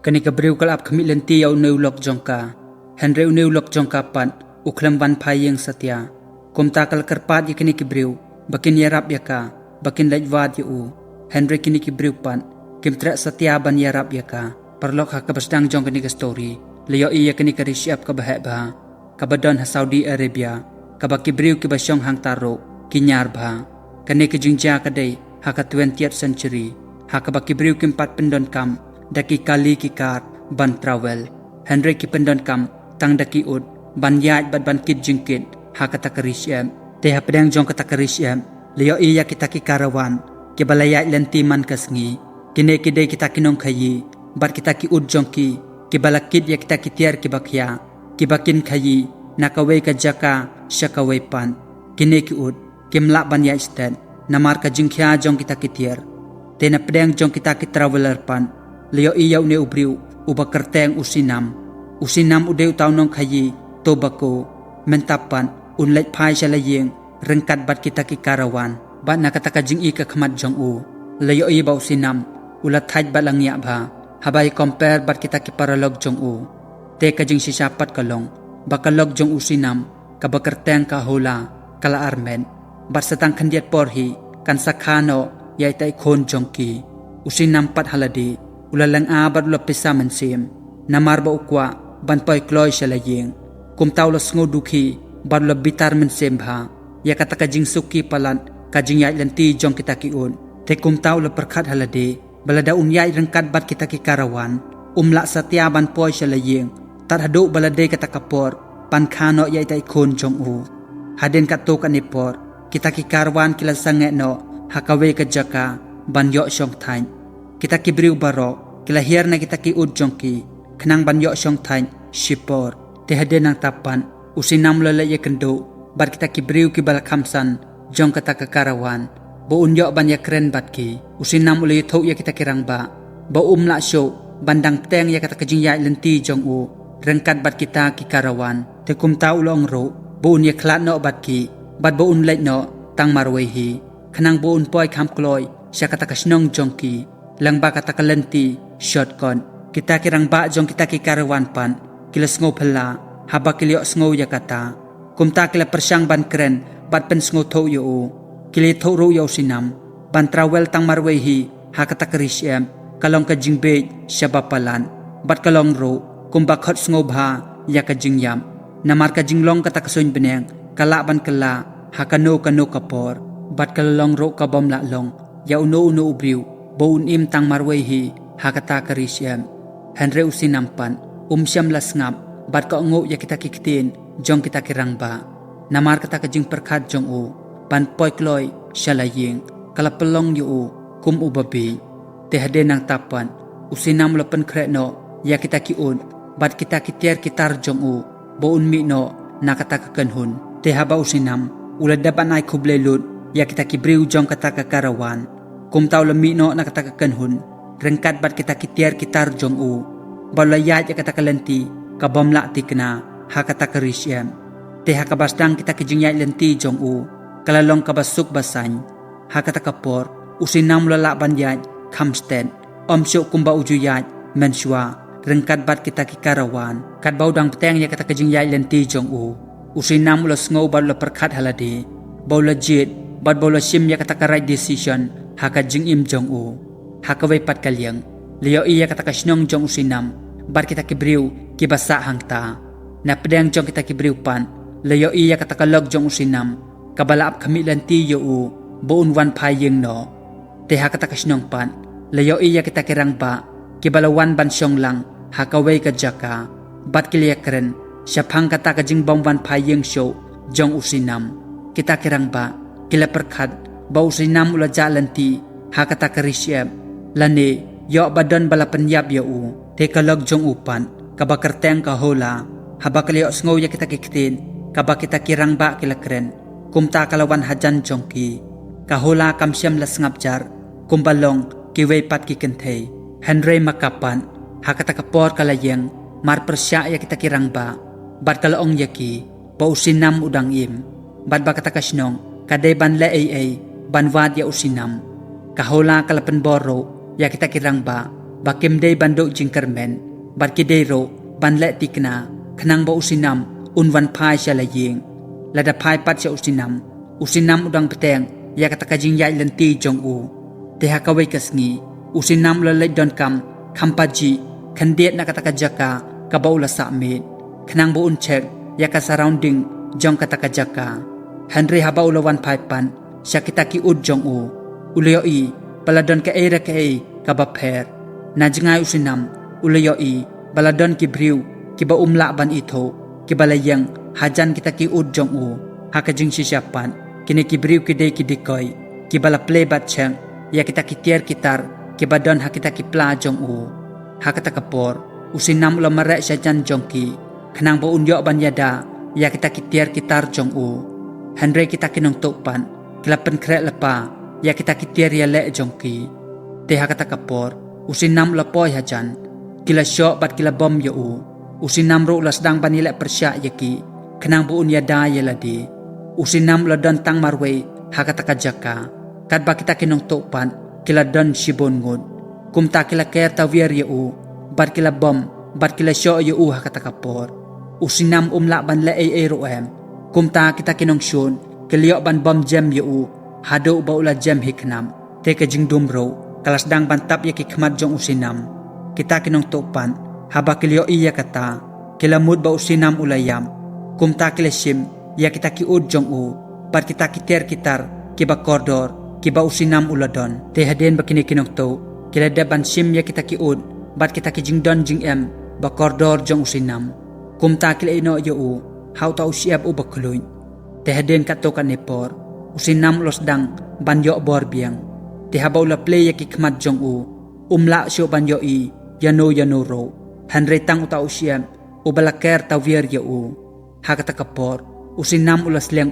Kani kabriw kalap kami lenti yaw neulok jongka. Henry neulok jongka pan uklam ban payeng satya. Kumta kal karpat ya kini kibriw bakin yarap ya ka bakin lajwad ya u. Henry kini kibriw pan kimtra satya ban yarap ya ka. Parlok ha kabasdang jong kini ka story. Liyo iya kini ka rishyap ka bahek bah. Kabadon ha Saudi Arabia. Kabak kibriw kibasyong hang taro kinyar bah. Kani kajingja kadai ha ka 20th century. Ha kabak kibriw kimpat pendon kam. Daki kali kikar ban travel. Henry ki pendon kam tang daki ud ban yaj bat ban kit jingkit ha kata karisyam. Te ha pedang jong kata karisyam. Liyo iya kita ki karawan. Ki balayaj lenti man kasngi. Kine kidai kita kinong kayi. Bat kita ki ud jong ki. Ki balakit ya kita kitiar ki bakya. Ki bakin kayi. Nakaway ka jaka syakaway pan. Kine ki ud. Ki mlak ban yaj stan. Namar ka jingkya jong kita kitiar. Te na pedang jong kita ki traveler pan. Liyo iyaw ni ubriw uba kerteng usinam. Usinam udew tau nong kayi tobako mentapan unlait pai salayeng rengkat bat kita ki karawan. Bat nakataka jing ika khamat jong u. Liyo iyaw usinam ulat thaj bat langya ba. Habay compare bat kita ki paralog jong u. Te ka jing sisapat kalong bakalog jong usinam kabakerteng ka hula kala armen. Bat setang kandiat porhi kan sakhano yay tay khon jong ki. Usinam pat haladi. Ulalang abat ula pisa mansim. Namar ba ukwa ban poy kloy salayeng. Kumtaw la sngo dukhi ban ula bitar mansim ba. Ya kata kajing suki palan kajing yay lanti jong kita kiun. Te kumtaw la perkat halade. Balada unyay rengkat bat kita ki karawan. Umla satya ban poy salayeng. Tarhado balade kata kapor. Pan kano yay tay kon jong u. Haden kato kanipor. Kita ki karawan kila sange no. Hakawe ka jaka ban yok syong tany. Kita kibriw baro, kilahir na kita ki udjong ki, kenang banyo syong tany, shipor, tehade nang tapan, usinam lalaya kendo, bar kita kibriw ki balakamsan, jong kata kakarawan, bo unyo ban ya keren bat ki, usinam ulay thok ya kita kirang ba, bo umla syo, bandang teng ya kata kajingya lenti jong u, rengkat bat kita ki karawan, te kumta ulong ro, bo un ya klat no bat ki, bat bo un lait no, tang marwehi, kenang bo un poy kam kloy, siya kata kasnong jong ki, lang ba kata kalenti shotgun kita kirang ba jong kita ki karawan pan kila sngo phala haba kilyo sngo ya kata kumta kila persyang ban kren bat pen sngo tho yo u kili tho ro yo sinam ban travel tang marwehi ha kata krisyam kalong ka jingbe shabapalan bat kalong ro kumba khot sngo bha ya ka jingyam namar ka jinglong kata kasoin beneng kala ban kala ha kano kapor bat kalong ro ka bom la long ya uno ubriw Boun im tang marwehi hakata karisyam. Henry usinampan syam lasngap bat ka ngo ya kita kikitin jong kita kirang ba. Namar kata kajing perkat jong u pan poy kloy shalaying kalapelong yu u kum ubabi. Tehade nang tapan usinam lopen kretno ya kita kiun bat kita kitiar kitar jong u boun mi no nakata kakenhun. Tehaba usinam uladaban ay kublelut ya kita kibriw jong kata kakarawan. Kumtaw lami no nakatakakanhun, rengkat bat kita kitiar kitar jong u, balayat ya kata kalenti, kabamla tikna, hakata karisyam. Te hakabasdang kita kijingyay lenti jong u, kalalong kabasuk basan, hakata kapor, usinam lala banyat, kamsten, omsyo kumba ujuyat, menswa, rengkat bat kita kikarawan, katbaw dang peteng ya kata kijingyay lenti jong u, usinam ulas ngo bat ula perkat haladi, bawla jit, bat bawla sim ya kata right decision, haka jing im jong u hakaway pat kalyang liyo iya kata kasnong jong usinam bar kita kibriw kibasa hangta na pedang jong kita kibriw pan liyo iya kata kalog jong usinam kabalaap kami lanti yo u buun wan payeng no te hakata kasnong pan liyo iya kita kirang ba kibalawan ban syong lang hakaway ka jaka bat kilyakren syapang kata kajing bong wan payeng show jong usinam kita kirang ba kila perkat bau sinam ula jalanti hakata karisyam lane yo badon bala penyap yo u te kalog jong upan kabakerteng ka hola habakaliyo sngo ya kita kikitin kabak kita kirang ba kilakren kumta kalawan hajan jongki kahola kamsyam lasngapjar kumbalong kiway pat kikentay Henry makapan hakata kapor kalayeng mar persya ya kita kirang ba bat kalaong yaki bau sinam udang im bat ba kata kasnong kaday ban la ay banwad ya usinam kahola kalapan boro ya kita kirang ba bakim day bandok jing Carmen bat kidei ro ban le tikna khnang ba usinam unwan phai sha la ying lada phai pat sha usinam udang peteng ya kataka jing yai lenti jong u te hakawai kasngi usinam la le don kam khampaji khandiet na kataka jaka kabaula sa me khnang bo un chek ya ka surrounding jong kataka jaka Henry habaula wan phai pan sha kitaki ud jong u uleyo i baladon ka era ka e kabapher na jingai usinam uleyo i baladon ki briu ki ba umla ban itho ki balayang hajan kita ki ud jong u hakajing sisiapan kini ki briu ki dei ki dikoy ki bala play bat chang ya kita ki tier kitar ki badon hakita ki pla jong u hakata kapor usinam ulam mare sajan jong ki khnang ba unyo ban yada ya kita ki tier kitar jong u Henry kita kinong topan kilapan krek lepa ya kita ki tier ya le jong ki te hakata kapor usinam lapoy hajan kila syok bat kila bom ya u usinam ro ulas dang banilek persyak yaki kenang bu unya da yeladi usinam ladon tang marwe hakata kajaka kat ba kita kinong topan kila don shibon ngud kumta kila ker tawier ya u bat kila bom bat kila syok ya u hakata kapor usinam umla ban le e ro em kumta kita kinong shun kiliok ban bom jam ya u hado ba ula jam hiknam te ka jingdum ro kalas dang bantap yaki khmat jong usinam kita kinong topan haba kilio iya kata kilamud ba usinam ulayam kumta kileshim ya kita ki ud jong u par kita kiter kitar kiba kordor kiba usinam uladon te haden ba kini kinong to kilada ban sim ya kita ki ud bat kita ki jingdon jing em ba kordor jong usinam kumta kile ino yo u hau ta usiap u bakluin te haden kato kan nepor usinam los dang ban yo bor biang te habaw la play ya ki khmat jong u umla syo ban yo i yano ro Henry tang uta usiam ubalaker tawier ya u hakata kapor usinam ulas leng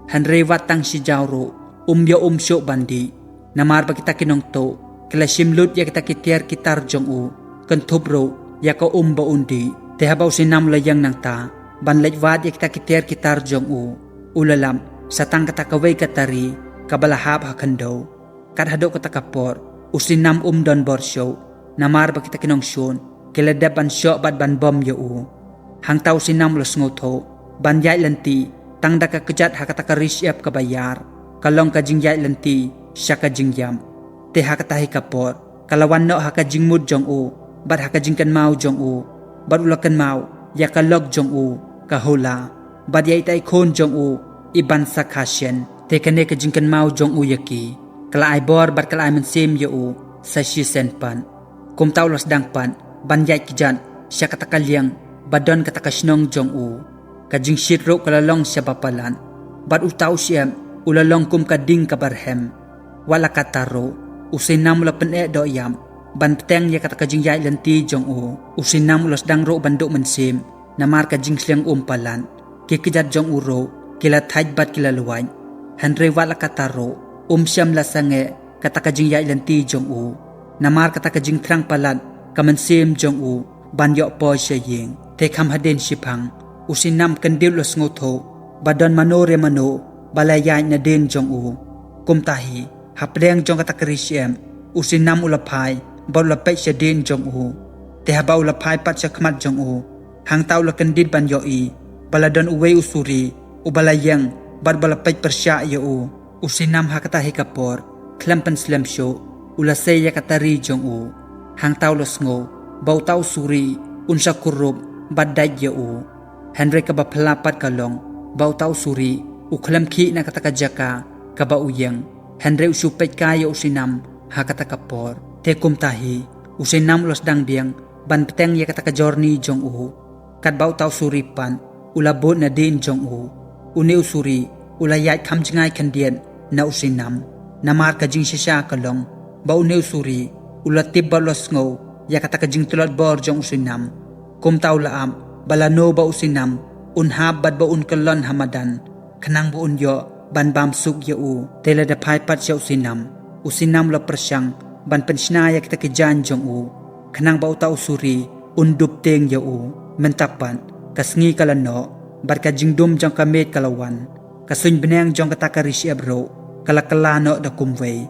Henry watang si jawro ya syo bandi namar ba kita kinong to kila simlut ya kita kitier kitar jong u kentup ro ya ko ba undi te habaw sinam layang nang ta ban lejwat ya kita kitier kitar jong u ulalam satang kata kaway katari kabalahab hakando kat hado kata kapor usinam don borsyo namar ba kita kinong syun kilada ban syok bat ban bom ya u hang tau sinam los ngoto ban yai lenti tang da ka kejat hakata ka rishap ka bayar kalong ka jingyai lenti syaka jingyam te hakata hi kapor kalawan no haka jingmud jong u bat haka jingkan mau jong u bat ulakan mau ya kalog jong u kahula bat yai tai khon jong u iban sakasyen te kane ka jingkan mau jong u yaki kala ai bor bat kala ai mensim ya u sa shi sen pan kum tau los dang pan ban yai kijan syaka takaliang badon kata kasnong jong u kajing shit ro kalalong siya papalan bat utau siyam ulalong kum kading kabarhem wala kataro usinam ula pen do yam ban peteng ya kata kajing yai lenti jong u usinam ulos dang ro banduk mensim namar kajing sliang palan kikijat jong u ro kila thaj bat kila luwain Henry wala kataro siyam lasange kata kajing yai lenti jong u namar kata kajing trang palan kamansim jong u ban yo po siya ying te kam haden sipang usinam kandil los ngoto badon manore mano balaya na den jong u kumtahi hapreng jong kata karisiem usinam ulapai baulapay siya den jong u te haba ulapay pat siya kmat jong u hang tau la kandil ban yo i baladon uwe usuri ubalayang balapay persya yo u usinam hakata hikapor klampan slam syo ulasay ya katari jong u hang tau los ngo bau tau suri unsa kurub baday ya u Henry kabapalapat kalong bau tau suri uklam ki na katakajaka kabauyang Henry usupay kaya usinam hakatakapor te kumtahi usinam los dang biang ban peteng ya katakajorni jong u kat bau tau suri pan ulabot na din jong u uni usuri ulayat kamjingay kandian na usinam namar kajing sisya kalong bau ne usuri ulatib balos ngo ya katakajing tulad bor jong usinam kum tau laam balano ba usinam unhab bad ba unkalon hamadan kanang bu unyo ban bam suk ya u tela da pai pat siya usinam la persyang ban pensna ya kita kejan jong u kanang ba utau suri undup teng ya u mentapan kasngi kalano bar kajingdum jong kamet kalawan kasuny beneng jong katakarisyab ro kalakalano da kumway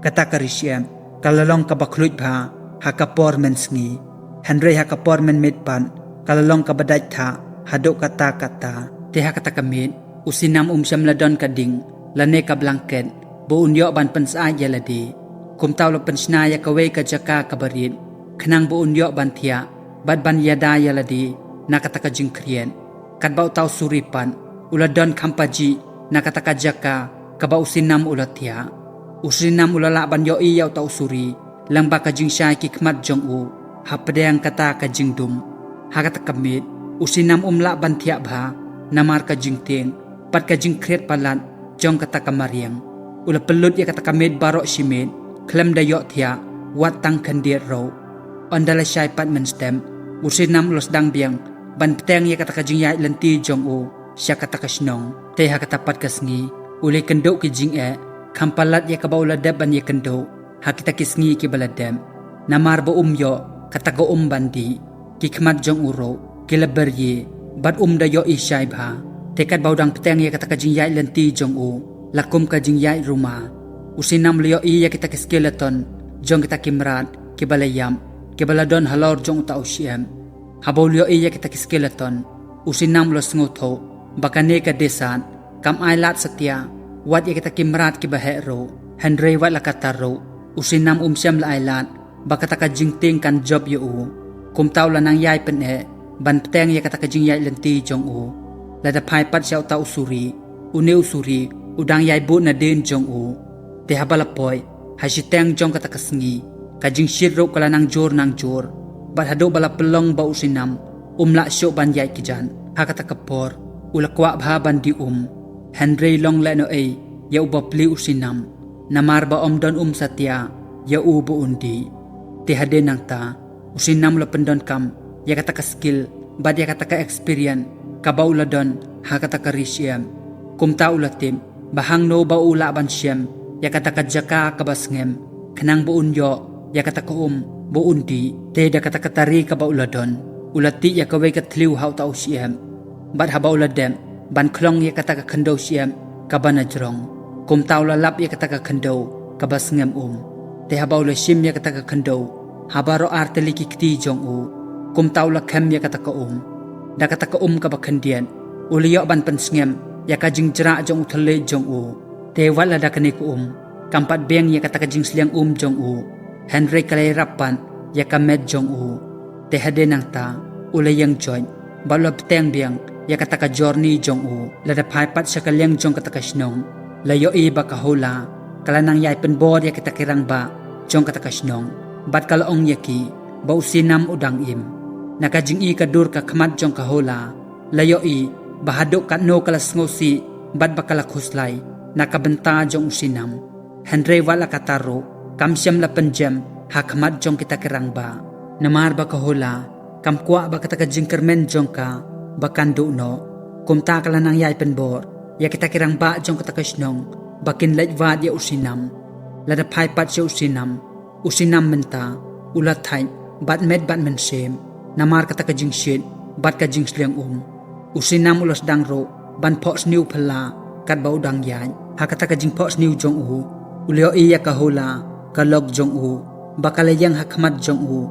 katakarisyam kalalong kabaklut ba hakapor men sngi Henry hakapor men medpan kalalong kabadat tha hadok kata te hakata kamit usinam syam ladon kading lane ka blanket buun yo ban pensa yaladi kumtaw lo pensna ya kawe ka jaka kabarit khnang buun yo ban thia bad ban yada yaladi nakataka jingkrien kadbau taw suripan uladon khampaji nakataka jaka kabau sinam ulatia usinam ulala ban yo iyaw taw suri lang ba ka jingsha ki khmat jong u hapadang kata ka jingdum hakata kamit usinam la ban thia bha namar ka jingteng pat ka jingkret palat jong kata kamariang ula pelut ya kata kamit barok simet klem dayo thia wat tang khandir ro ondala syai pat men stem usinam los dang biang ban peteng ya kata ka jingyai lenti jong u sya kata ka snong te hakata pat ka sngi ule kendo ki jing e khampalat ya ka baula deb ban ya kendo hakita kisngi ki baladem namar bo yo kata go bandi ki khmat jong uro ki laber ye bad dayo isyai bha tekat baudang peteng ya kata ka jingyai lenti jong u lakum ka jingyai ruma usinam liyo iya kita ki skeleton jong kita kimrat ki balayam ki baladon halor jong ta usyem habaw liyo iya kita ki skeleton usinam lo sngoto bakane ka desan kam ailat satya wat ya kita kimrat ki bahero Henry wat lakataro usinam syam la ailat bakata ka jingting kan job yo u kumtaw la nang yai pen e ban peteng ya kata ka jingyai lenti jong u lada phai pat siaw ta usuri uneu suri udang yai bu na den jong u te habalapoy hasiteng jong kata kasngi ka jing shiro kala nang jor bat hado bala pelong ba usinam la syo ban yai kijan hakata kapor ulakwa bha ban di Henry long la no e ya ubapli usinam namar ba don satya ya bu undi te hade nang ta usinam la pendon kam ya kata ka skill bad ya kata ka experience ka bauladon ha kata ka risiem kumta ulatim bahang no baula ban siem ya kata ka jaka ka basngem khnang buun yo ya kata ka buundi te da kata ka tari ka bauladon ulati ya ka we ka thliu hau ta usiem bad ha bauladem ban khlong ya kata ka khando siem ka banajrong kumta ulalap ya kata ka khando ka basngem te ha baula sim ya kata ka khando habaro arteli ki kti jong u kumtaw la khem ya kata ka da kata ka ka bakhandian uliyo ban pensngem ya ka jingjra jong uthale jong u te wala da kani ku kampat beng ya kata ka jingsliang jong u Henry kalay rapan ya ka med jong u te hade nang ta ulayang join balop teng biang ya kata ka journey jong u lada phai pat sa kalyang jong kata ka snong layo i ba ka hola kala nang yai pen bod ya kita kirang ba jong kata ka snong bat kalaong yaki bau sinam udang nakajing i kadur ka khmat jong ka hola layo i bahadok ka no kala sngosi bat bakala khuslai nakabenta jong usinam Henry wala kataro kamsyam la penjam ha khmat jong kita kirang ba namar ba ka hola kamkwa ba kata ka jingkermen jong ka bakando no kumta kala nang yai penbor ya kita kirang ba jong kata ka snong bakin lajwad ya usinam lada phai pat se usinam menta ulat thai bat med bat men sem namar kata ka jingshit bat ka jingsliang usinam ulos dangro ban phos new phala kat bau dang yai ha kata ka jing phos new jong u ulio iya ka hola ka log jong u bakalayang hakmat jong u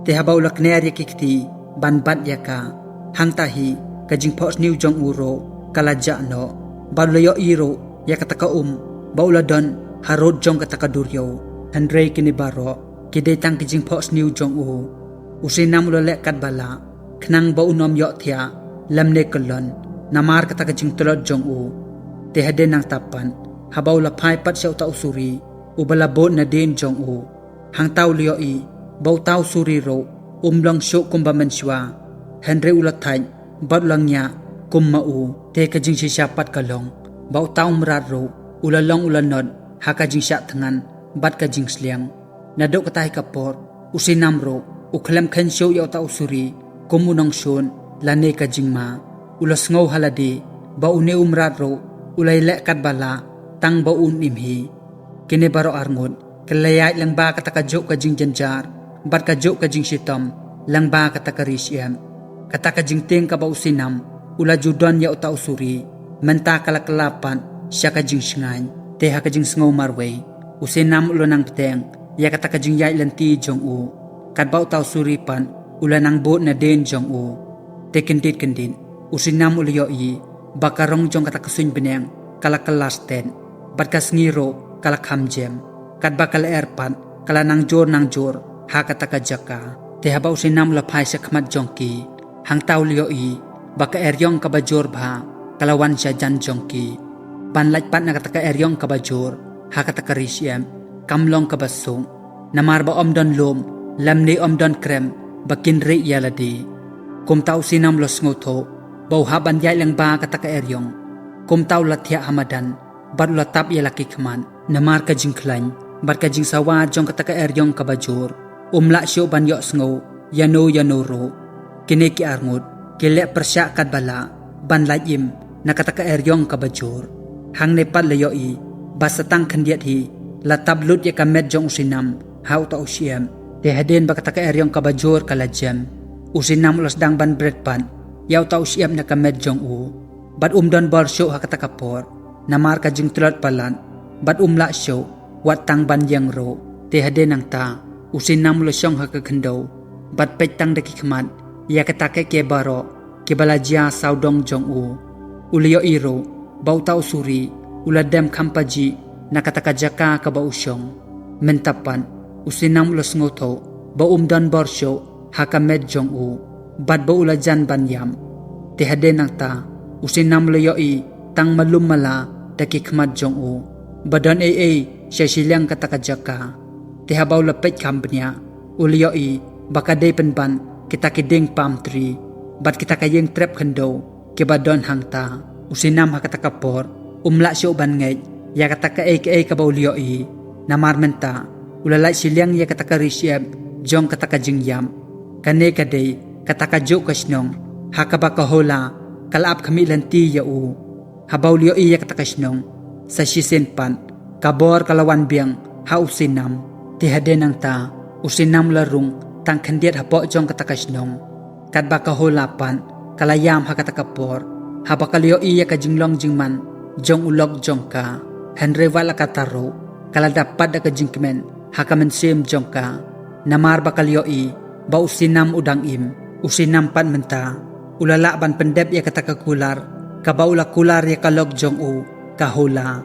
te habau lakner ya kikti ban bat ya ka hang tahi ka jing phos new jong u ro kala ja no balyo iro ya kata ka bauladon harod jong kata ka duryo Henry kinibaro kidai tang kijing phos new jong u usinam lo lek kat bala khnang ba unom yo thia lamne kolon namar kata ka jing tolot jong u te hade nang tapan habaw la phai pat siaw ta usuri ubala bo na den jong u hang taw liyo i baw taw suri ro long syo kumba menswa Henry ulat thai bat lang nya kumma u te ka jing si siapat kalong baw taw mrat ro ulalong ulanod haka jing sya thangan bat ka jing sliang nadok katay kapor usinam ro ukhlem khen syo yaw ta usuri kumunong syon lane ka jing ma ulas ngaw haladi ba une umrat ro ulay le kat bala tang ba imhi kine baro arngon kalayay lang ba kata ka jo ka jing janjar bat ka jo ka jing sitam lang ba kata ka risyam kata ka jing teng ka ba usinam ula judon yaw ta usuri menta kalakalapan siya ka jing singay te ha ka jing sngaw marway usinam ulo nang peteng ya kata ka jing yay lanti jong u kadbau tau suripan ulanang bot na den jong u te kendit usinam uliyo i bakarong jong kata kesun beneng kala kelas ten bat kas ngiro kala kamjem kadba kala erpan kala nang jor ha kata kajaka te haba usinam lapai sakmat jongki hang tau liyo i baka eryong kabajor bha kalawan sya jan jongki ban laj pat na kata ka eryong kabajor ha kata karisiem kamlong kabasung namar ba omdon lom lamni omdon krem bakin re yaladi kum tau sinam los ngoto bau haban yai lang ba kata ka eryong kum tau lathia hamadan bar latap yalaki kman namar ka jingklain bar ka jing sawa jong kata ka eryong kabajor umla syo ban yo sngo yano ro kini ki arngut kile persya kad bala ban lajim na kata ka eryong kabajor hang nepal layo i basatang khandiat hi latab lut ya kamet jong usinam hau ta usiem te haden ba kata ka eryong kabajor kalajem usinam ulas dang ban bread pan yaw ta usiem na kamet jong u bad don bor syo ha kata kapor namar ka jing tulot palan bad umla syo wat tang ban yang ro te haden ang ta usinam lo syong ha ka khendo bad petang de kikmat ya kata ke baro ke balajia saudong jong u uliyo iro bau tau suri uladem kampaji na kata ka jaka ka ba usyong mentapan usinam lo sngoto ba don bor syo ha ka med jong u bad ba ulajan banyam te haden ang ta usinam lo yo i tang malum mala de kikmat jong u badan siya silang kata ka jaka te habaw lapit kambnya uliyo i baka day penban kita kiding palm tree bat kita kayeng trap kendo ke badon hangta usinam ha kata kapor umla syo ban ngay ya kata ka ka ba uliyo i namar menta ulalay silang ya kata ka risyeb jong kata ka jingyam kane kaday kata ka jo kasnong ha ka ba kahola kalap kami lanti ya u habaw liyo i ya kata kasnong sa sisenpan kabor kalawan biang ha usinam ti haden ang ta usinam larung tang khandiat hapo jong kata kasnong kadba kaholapan kalayam ha kata kapor haba kaliyo iya ka jinglong jingman jong ulog jong ka henry wala kataro kala dapat da ka jingkmen ha kamen jong ka namar ba kaliyo i ba usinam udang im usinam pan menta ulala ban pendep ya kata kakular kabaula kular ya kalog jong u kahola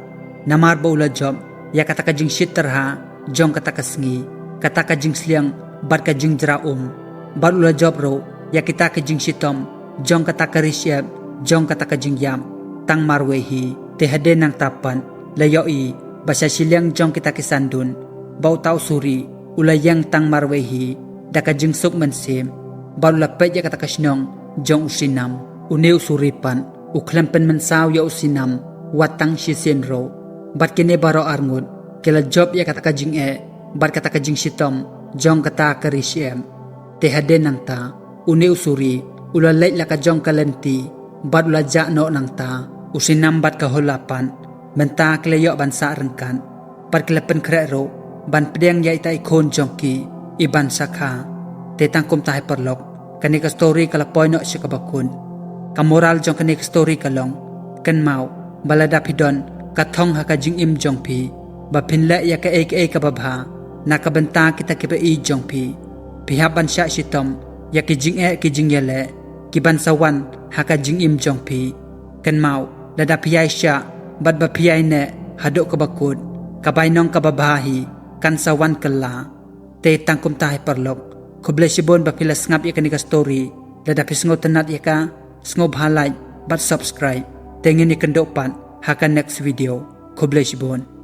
namar ba ula job ya kata ka jing shitter ha jong kata kasngi kata ka jing sliang bar ka jing draum bar ula job ro ya kita ka jing shitom jong kata ka risyeb jong kata ka jing yam tang marwehi te haden nang tapan layo i basa siliang jong kita kisandun bau tau suri ulayang tang marwehi da ka jing suk mansim bar ula pet ya kata kasnong jong usinam uneu suripan uklempen mensaw ya usinam watang sisen ro bat kene baro arngut kila job ya kata ka jing bar kata ka jing shitom jong kata ka risyem te haden nang ta uneu suri ulalay la ka jong kalenti bad ula no nang ta usinam bat ka holapan menta kleyo ban sa rengkan par klepen krero ban pedeng ya ita ikon jongki iban sakha te tangkum tahe perlok kani ka story kala poino si kabakun kamoral jong kani ka story kalong kan mau balada pidon kathong ha ka jing im jongpi ba pinla ya ka ka babha nakabenta kita kiba i jongpi pihaban sya sitom ya ki jing yele kiban sawan haka jing im jongpi kan mau lada piyai sya bad ba piyai ne hadok kabakut kabay nong kababahi kan sawan kala te tangkum tahe perlok kublesibon ba pilas ngap ya kanika story lada pisngo tenat ya ka sngob halay bad subscribe tengin ni kendopan haka next video kublesibon